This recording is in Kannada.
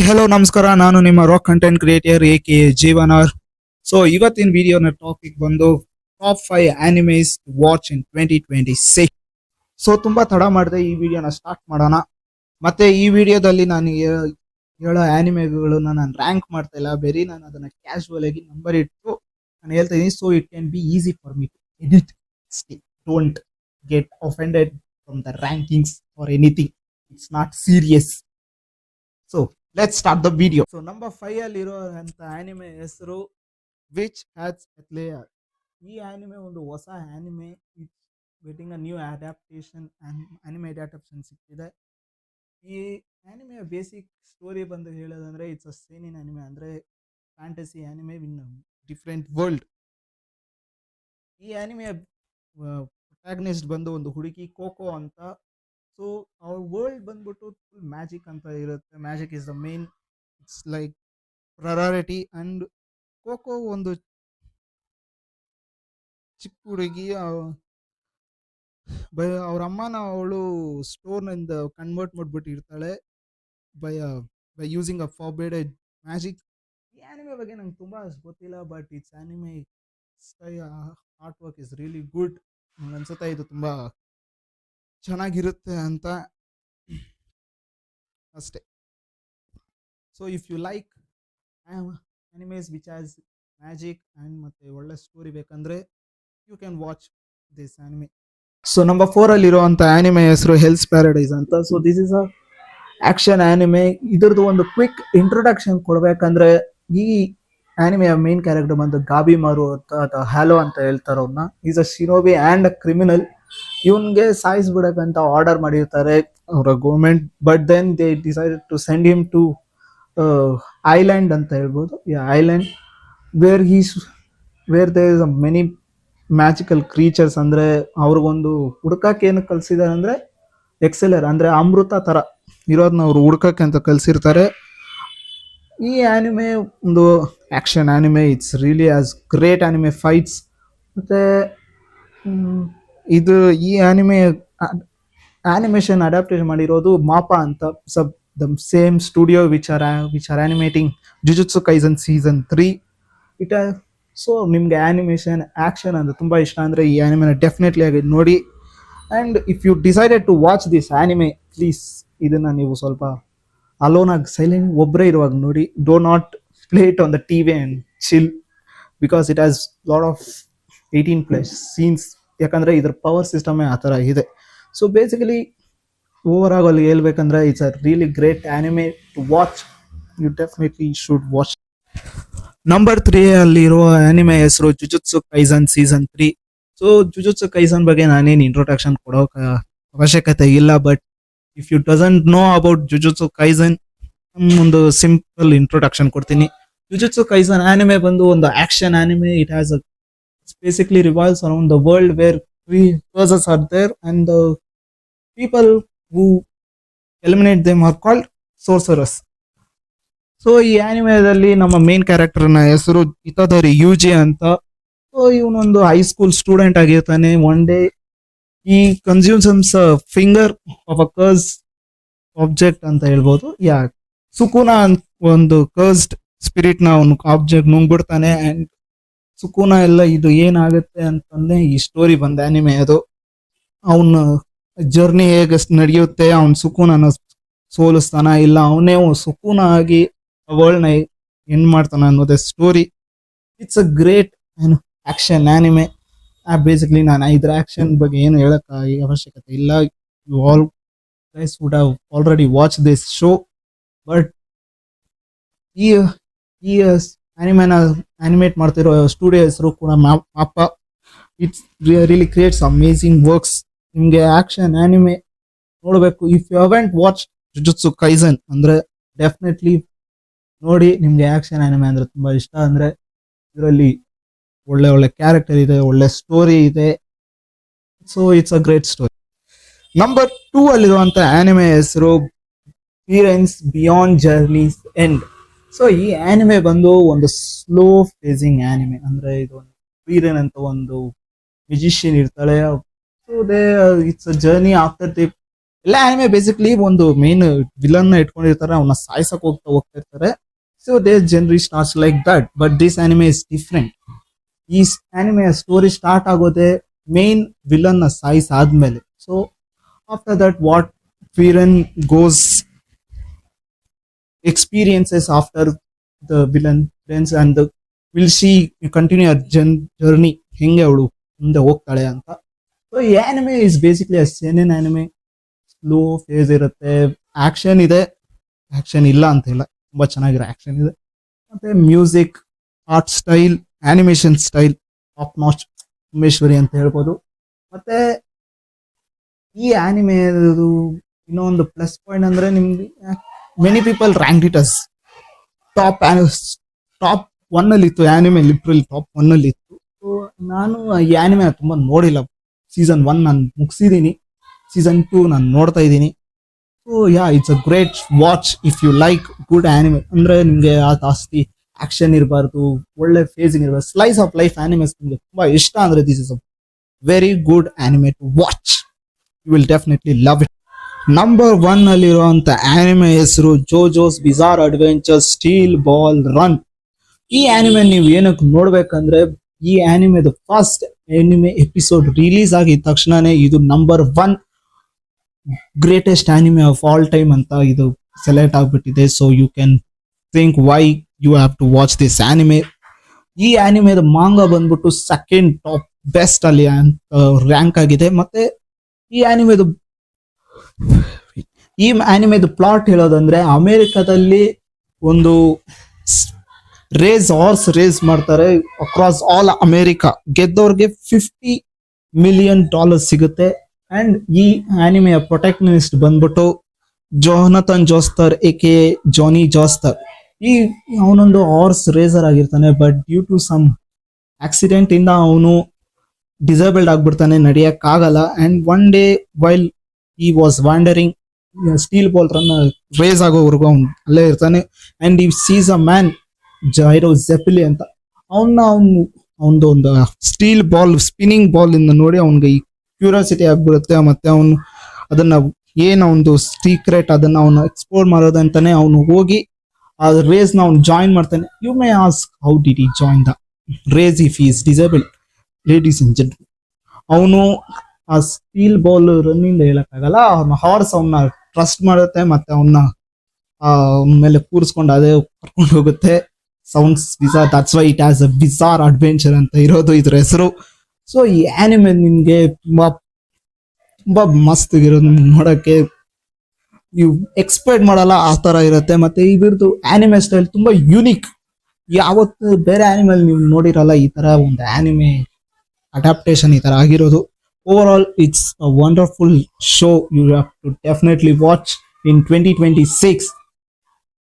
ಹಾಯ್ ಹಲೋ ನಮಸ್ಕಾರ. ನಾನು ನಿಮ್ಮ rock content creator A Jeevan R. So ಇವತ್ತಿನ ವಿಡಿಯೋನ ಟಾಪಿಕ್ ಬಂದು top 5 animes watch in 2026. So ತುಂಬಾ ತಡ ಮಾಡಿದೆ ಈ ವಿಡಿಯೋನ ಸ್ಟಾರ್ಟ್ ಮಾಡೋಣ. ಮತ್ತೆ ಈ ವಿಡಿಯೋದಲ್ಲಿ ನಾನು ಹೇಳೋ ಆನಿಮೆಗಳನ್ನ ನಾನು ರ್ಯಾಂಕ್ ಮಾಡ್ತಾ ಇಲ್ಲ, ಬೇರೆ ನಾನು ಅದನ್ನ ಕ್ಯಾಶುವಲ್ ಆಗಿ ನಂಬರ್ ಇಟ್ಟು ನಾನು ಹೇಳ್ತಾ ಇದೀನಿ. So it can be easy for me to edit. Don't get offended from the rankings or anything. It's not serious. So let's start the video. So number 5 ಅಲ್ಲಿ ಇರುವಂತ ಆನಿಮೆ ಹೆಸರು ವಿಚ್ ಹ್ಯಾಸ್ ಎ ಪ್ಲೇಯರ್. ಈ ಆನಿಮೆ ಒಂದು ಹೊಸ anime, getting a new adaptation anime adaptation ಸಿಕ್ಕಿದೆ. ಈ ಆನಿಮೆಯ ಬೇಸಿಕ್ ಸ್ಟೋರಿ ಬಂದು ಹೇಳೋದಂದ್ರೆ ಇಟ್ಸ್ ಅ ಸೇನಿನ್ ಆನಿಮೆ, ಅಂದ್ರೆ fantasy anime in different world. ಈ ಆನಿಮೆಯ ಪ್ರೊಟ್ಯಾಗನಿಸ್ಟ್ ಬಂದು ಒಂದು ಹುಡುಗಿ ಕೋಕೋ ಅಂತ. ಸೊ ಅವ್ರ ವರ್ಲ್ಡ್ ಬಂದ್ಬಿಟ್ಟು ಫುಲ್ ಮ್ಯಾಜಿಕ್ ಅಂತ ಇರುತ್ತೆ. Magic is the main, it's like priority. And cocoa ಒಂದು ಚಿಕ್ಕ ಹುಡುಗಿ, ಅವ್ರ ಅಮ್ಮನ ಅವಳು ಸ್ಟೋರ್ನಿಂದ ಕನ್ವರ್ಟ್ ಮಾಡ್ಬಿಟ್ಟು ಇರ್ತಾಳೆ by by using a forbidden magic. ಈ ಆನಿಮೆ ಬಗ್ಗೆ ನಂಗೆ ತುಂಬ ಗೊತ್ತಿಲ್ಲ, but it's anime art work is really good. ನಂಗೆ ಅನ್ಸುತ್ತೆ ಇದು ತುಂಬ ಚೆನ್ನಾಗಿರುತ್ತೆ ಅಂತ ಅಷ್ಟೇ. So if you like animes which has magic and ಮತ್ತೆ ಒಳ್ಳೆ ಸ್ಟೋರಿ ಬೇಕಂದ್ರೆ you can watch this anime. So number 4 ಅಲ್ಲಿರುವಂಥ ಆನಿಮೆ ಹೆಸರು ಹೆಲ್ಸ್ ಪ್ಯಾರಡೈಸ್ ಅಂತ. So this is a action anime. ಇದ್ರದ್ದು ಒಂದು ಕ್ವಿಕ್ ಇಂಟ್ರೊಡಕ್ಷನ್ ಕೊಡ್ಬೇಕಂದ್ರೆ, ಈ ಆನಿಮೆಯ ಮೇನ್ ಕ್ಯಾರೆಕ್ಟರ್ ಬಂದು ಗಾಬಿ ಮಾರು ಅಂತ ಅಥವಾ ಹ್ಯಾಲೋ ಅಂತ ಹೇಳ್ತಾರೆ ಅವ್ರನ್ನ. Is a shinobi and a criminal. ಇವನ್ಗೆ ಸಾಯಿಸ್ಬಿಡಕ್ಕಂತ ಆರ್ಡರ್ ಮಾಡಿರ್ತಾರೆ ಅವರ government. But then they decided to send him to island ಅಂತ ಹೇಳ್ಬೋದು. ಈ island where there is many magical creatures. ಅಂದರೆ ಅವ್ರಿಗೊಂದು ಹುಡ್ಕಕ್ಕೆ ಏನು ಕಲಿಸಿದ್ದಾರೆ ಅಂದರೆ ಎಕ್ಸೆಲರ್, ಅಂದರೆ ಅಮೃತ ಥರ ಇರೋದನ್ನ ಅವರು ಹುಡ್ಕಕ್ಕೆ ಅಂತ ಕಲಿಸಿರ್ತಾರೆ. ಈ ಆನಿಮೆ ಒಂದು action anime. It's really as great anime fights. ಮತ್ತು ಇದು ಈ ಆನಿಮೇಷನ್ ಅಡ್ಯಾಪ್ಟೇಷನ್ ಮಾಡಿರೋದು ಮಾಪಾ ಅಂತ. The same studio which are animating Jujutsu Kaisen season 3. So ನಿಮಗೆ ಆನಿಮೇಷನ್ ಆ್ಯಕ್ಷನ್ ಅಂದರೆ ತುಂಬ ಇಷ್ಟ ಅಂದರೆ ಈ ಆನಿಮೆನ ಡೆಫಿನೆಟ್ಲಿ ಆಗಿ ನೋಡಿ. And if you decided to watch this anime, please ಇದನ್ನು ನೀವು ಸ್ವಲ್ಪ ಅಲೋನ್ ಆಗಿ ಸೈಲೆಂಟ್ ಒಬ್ಬರೇ ಇರುವಾಗ ನೋಡಿ. Do not play it on the TV and chill, because it has lot of 18+ scenes. ಯಾಕಂದರೆ ಇದ್ರ ಪವರ್ ಸಿಸ್ಟಮೇ ಆ ಥರ ಇದೆ. ಸೊ ಬೇಸಿಕಲಿ ಓವರ್ ಆಲ್ ಅಲ್ಲಿ ಹೇಳ್ಬೇಕಂದ್ರೆ it's a really great anime to watch. You definitely should watch. Number 3 ಅಲ್ಲಿರುವ ಆನಿಮೆ ಹೆಸರು Jujutsu Kaisen season 3. So Jujutsu Kaisen ಬಗ್ಗೆ ನಾನೇನು ಇಂಟ್ರೊಡಕ್ಷನ್ ಕೊಡೋಕೆ ಅವಶ್ಯಕತೆ ಇಲ್ಲ. But if you doesn't know about Jujutsu Kaisen, ಒಂದು ಸಿಂಪಲ್ ಇಂಟ್ರೊಡಕ್ಷನ್ ಕೊಡ್ತೀನಿ. ಜುಜುತ್ಸು ಕೈಸನ್ ಆನಿಮೆ ಬಂದು ಒಂದು action anime. It has basically revolves around the world where 3 curses are there, and the people who eliminate them are called sorcerers. So ಈ ಆನಿಮೆದಲ್ಲಿ ನಮ್ಮ ಮೇನ್ ಕ್ಯಾರೆಕ್ಟರ್ನ ಹೆಸರು ಇತದರಿ ಯುಜಿ ಅಂತ. ಸೊ ಇವನೊಂದು ಹೈಸ್ಕೂಲ್ ಸ್ಟೂಡೆಂಟ್ ಆಗಿರ್ತಾನೆ. One day he consumes finger of a curse object ಅಂತ ಹೇಳ್ಬೋದು. ಸುಕುನ ಒಂದು ಕರ್ಸ್ಡ್ ಸ್ಪಿರಿಟ್ ನ ಅವನು ಆಬ್ಜೆಕ್ಟ್ ನುಂಗ್ಬಿಡ್ತಾನೆ. ಅಂಡ್ ಸುಕೂನ ಎಲ್ಲ ಇದು ಏನಾಗುತ್ತೆ ಅಂತಂದ್ರೆ ಈ ಸ್ಟೋರಿ ಬಂದ ಆನಿಮೆ ಅದು. ಅವನ ಜರ್ನಿ ಹೇಗೆ ನಡೆಯುತ್ತೆ, ಅವನ್ ಸುಕೂನ ಸೋಲಿಸ್ತಾನ ಇಲ್ಲ ಅವನೇ ಸುಕೂನ ಆಗಿ ವರ್ಲ್ಡ್ ನ ಎಂಡ್ ಮಾಡ್ತಾನ ಅನ್ನೋದೇ story. It's a great action anime. Basically ನಾನು ಇದ್ರ ಆಕ್ಷನ್ ಬಗ್ಗೆ ಏನು ಹೇಳಕ್ ಅವಶ್ಯಕತೆ ಇಲ್ಲ. You all guys would have already watch this show. But ಈ ಆನಿಮೆನ ಆನಿಮೇಟ್ ಮಾಡ್ತಿರೋ ಸ್ಟುಡಿಯೋ ಹೆಸರು ಕೂಡ MAPPA. It's really creates amazing works. ನಿಮಗೆ ಆಕ್ಷನ್ ಆನಿಮೆ ನೋಡಬೇಕು. If you haven't watch Jujutsu Kaisen ಅಂದ್ರೆ ಡೆಫಿನೆಟ್ಲಿ ನೋಡಿ. ನಿಮಗೆ ಆಕ್ಷನ್ ಆನಿಮೆ ಅಂದ್ರೆ ತುಂಬಾ ಇಷ್ಟ ಅಂದ್ರೆ ಇದರಲ್ಲಿ ಒಳ್ಳೆ ಕ್ಯಾರೆಕ್ಟರ್ ಇದೆ, ಒಳ್ಳೆ ಸ್ಟೋರಿ ಇದೆ. So it's a great story. Number 2 ಅಲ್ಲಿರುವಂತ ಆನಿಮೆ ಹೆಸರು Frieren's Beyond Journey's End. So ಈ ಆನಿಮೆ ಬಂದು ಒಂದು ಸ್ಲೋ ಫೇಸಿಂಗ್ ಆನಿಮೆ. ಅಂದ್ರೆ ಇದು ಪೀರೆನ್ ಅಂತ ಒಂದು ಮ್ಯೂಜಿಷಿಯನ್ ಇರ್ತಾಳೆ. So it's a journey after the ಎಲ್ಲ ಆನಿಮೆ ಬೇಸಿಕ್ಲಿ ಒಂದು ಮೇನ್ ವಿಲನ್ ನ ಇಟ್ಕೊಂಡಿರ್ತಾರೆ, ಅವನ್ನ ಸಾಯ್ಸಕ್ ಹೋಗ್ತಾ ಇರ್ತಾರೆ. ಸೊ ದೇ ಜನರಿ starts like that, but this anime is different. ಈ ಆನಿಮೆ ಸ್ಟೋರಿ ಸ್ಟಾರ್ಟ್ ಆಗೋದೆ ಮೇನ್ ವಿಲನ್ ನ ಸಾಯಿಸಾದ್ಮೇಲೆ. So after that what Frieren goes experiences after the villain friends and the will she continue her journey, ಹೆಂಗೆ ಅವಳು ಮುಂದೆ ಹೋಗ್ತಾಳೆ ಅಂತ. ಸೊ ಈ anime is basically a seinen anime. Slow pace ಇರುತ್ತೆ, ಆಕ್ಷನ್ ಇದೆ, ಆಕ್ಷನ್ ಇಲ್ಲ ಅಂತ ಇಲ್ಲ, ತುಂಬಾ ಚೆನ್ನಾಗಿರೋ ಆಕ್ಷನ್ ಇದೆ. ಮತ್ತೆ music, art style, animation style top notch, ಉಮೇಶ್ವರಿ ಅಂತ ಹೇಳ್ಬೋದು. ಮತ್ತೆ ಈ ಆನಿಮೆ ಇನ್ನೊಂದು ಪ್ಲಸ್ ಪಾಯಿಂಟ್ ಅಂದ್ರೆ ನಿಮ್ಗೆ many people rank it as top one ಅಲ್ಲಿ ಇತ್ತು ಆನಿಮೆ, ಲಿಟ್ರಲಿ ಟಾಪ್ ಒನ್ ಅಲ್ಲಿ ಇತ್ತು. ಸೊ ನಾನು ಈ ಆನಿಮೆ ತುಂಬಾ ನೋಡಿಲ್ಲ. ಸೀಸನ್ 1 ನಾನು ಮುಗಿಸಿದೀನಿ, ಸೀಸನ್ 2 ನಾನು ನೋಡ್ತಾ ಇದ್ದೀನಿ. So yeah, it's a great watch if you like good anime. ಅಂದ್ರೆ ನಿಮ್ಗೆ ಜಾಸ್ತಿ ಆಕ್ಷನ್ ಇರಬಾರ್ದು, ಒಳ್ಳೆ ಫೇಸಿಂಗ್ ಇರಬಾರ್ದು, ಸ್ಲೈಸ್ ಆಫ್ ಲೈಫ್ ಆನಿಮೆಸ್ ನಿಮ್ಗೆ ತುಂಬಾ ಇಷ್ಟ ಅಂದ್ರೆ this is a very good anime to watch. You will definitely love it. Number 1 ಅಲ್ಲಿರುವಂತ ಆನಿಮೆ ಹೆಸರು JoJo's Bizarre Adventure Steel Ball Run. ಈ ಆನಿಮೆ ನೀವು ಏನಕ್ಕೆ ನೋಡ್ಬೇಕಂದ್ರೆ, ಈ ಆನಿಮೆದ ಫಸ್ಟ್ ಆನಿಮೆ ಎಪಿಸೋಡ್ ರಿಲೀಸ್ ಆಗಿದ ತಕ್ಷಣನೇ ಇದು number 1 greatest anime of all time ಅಂತ ಇದು ಸೆಲೆಕ್ಟ್ ಆಗ್ಬಿಟ್ಟಿದೆ. So you can think why you have to watch this anime. ಈ ಆನಿಮೆದ ಮಾಂಗ ಬಂದ್ಬಿಟ್ಟು ಸೆಕೆಂಡ್ ಟಾಪ್ ಬೆಸ್ಟ್ ಅಲ್ಲಿ ರ್ಯಾಂಕ್ ಆಗಿದೆ. ಮತ್ತೆ ಈ ಆನಿಮೆದು ಪ್ಲಾಟ್ ಹೇಳೋದಂದ್ರೆ, ಅಮೆರಿಕದಲ್ಲಿ ಒಂದು ಹಾರ್ಸ್ ರೇಸ್ ಮಾಡ್ತಾರೆ ಅಕ್ರಾಸ್ ಆಲ್ ಅಮೆರಿಕಾ. ಗೆದ್ದವ್ರಿಗೆ $50 million ಸಿಗುತ್ತೆ. ಅಂಡ್ ಈ ಆನಿಮೆಯ ಪ್ರೊಟೆಕ್ನಿಸ್ಟ್ ಬಂದ್ಬಿಟ್ಟು ಜೋನಥನ್ ಜೋಸ್ಟರ್ ಎಕೆ ಜಾನಿ ಜೋಸ್ಟರ್. ಅವನೊಂದು ಹಾರ್ಸ್ ರೇಸರ್ ಆಗಿರ್ತಾನೆ, but due to some accident ಇಂದ ಅವನು ಡಿಸೇಬಲ್ಡ್ ಆಗ್ಬಿಡ್ತಾನೆ, ನಡೆಯಕ್ಕಾಗಲ್ಲ. And one day while he was wandering Steel Ball Run race ಆಗೋವರೆಗೂ ಅವ್ನು ಅಲ್ಲೇ ಇರ್ತಾನೆ. ಅಂಡ್ ಈ ಸೀಸ್ ಅ ಮ್ಯಾನ್ ಜೈರೋ ಜೆಪಿಲಿ ಅಂತ. ಅವನದು ಒಂದು ಸ್ಟೀಲ್ ಬಾಲ್, ಸ್ಪಿನ್ನಿಂಗ್ ಬಾಲ್ ಇಂದ ನೋಡಿ ಅವನ್ಗೆ ಈ ಕ್ಯೂರಿಯಾಸಿಟಿ ಆಗ್ಬಿಡುತ್ತೆ. ಮತ್ತೆ ಅವನು ಅದನ್ನ ಒಂದು ಸೀಕ್ರೆಟ್ ಅದನ್ನ ಅವನು ಎಕ್ಸ್ಪ್ಲೋರ್ ಮಾಡೋದಂತಾನೆ ಅವನು ಹೋಗಿ ಆ ರೇಸ್ ನ ಅವ್ನು ಜಾಯಿನ್ ಮಾಡ್ತಾನೆ. You may ask how did he join the race if he is disabled? Ladies and gentlemen, ಅವನು ಆ ಸ್ಟೀಲ್ ಬಾಲ್ ರನ್ನಿಂದ ಹೇಳಕ್ಕಾಗಲ್ಲ, ಅವನ ಹಾರ್ಸ್ ಅವನ್ನ ಟ್ರಸ್ಟ್ ಮಾಡುತ್ತೆ, ಮತ್ತೆ ಅವನ್ನ ಮೇಲೆ ಕೂರಿಸ್ಕೊಂಡು ಅದೇ ಕರ್ಕೊಂಡು ಹೋಗುತ್ತೆ. Sounds ಬಿಜಾರ್, that's why it has a ಬಿಜಾರ್ adventure ಅಂತ ಇರೋದು ಇದ್ರ ಹೆಸರು. ಸೊ ಈ ಆನಿಮೆ ನಿಮ್ಗೆ ತುಂಬಾ ಮಸ್ತ್ ಇರೋದು ನೋಡಕ್ಕೆ, ನೀವು ಎಕ್ಸ್ಪೆಕ್ಟ್ ಮಾಡಲ್ಲ ಆ ತರ ಇರುತ್ತೆ. ಮತ್ತೆ ಇದ್ರದ್ದು ಆನಿಮೆ ಸ್ಟೈಲ್ ತುಂಬಾ ಯೂನಿಕ್. ಯಾವತ್ತು ಬೇರೆ ಆನಿಮಲ್ ನೀವು ನೋಡಿರಲ್ಲ ಈ ತರ ಒಂದು ಆನಿಮೆ ಅಡಾಪ್ಟೇಷನ್ ಈ ತರ ಆಗಿರೋದು. Overall, it's a wonderful show you have to definitely watch in 2026.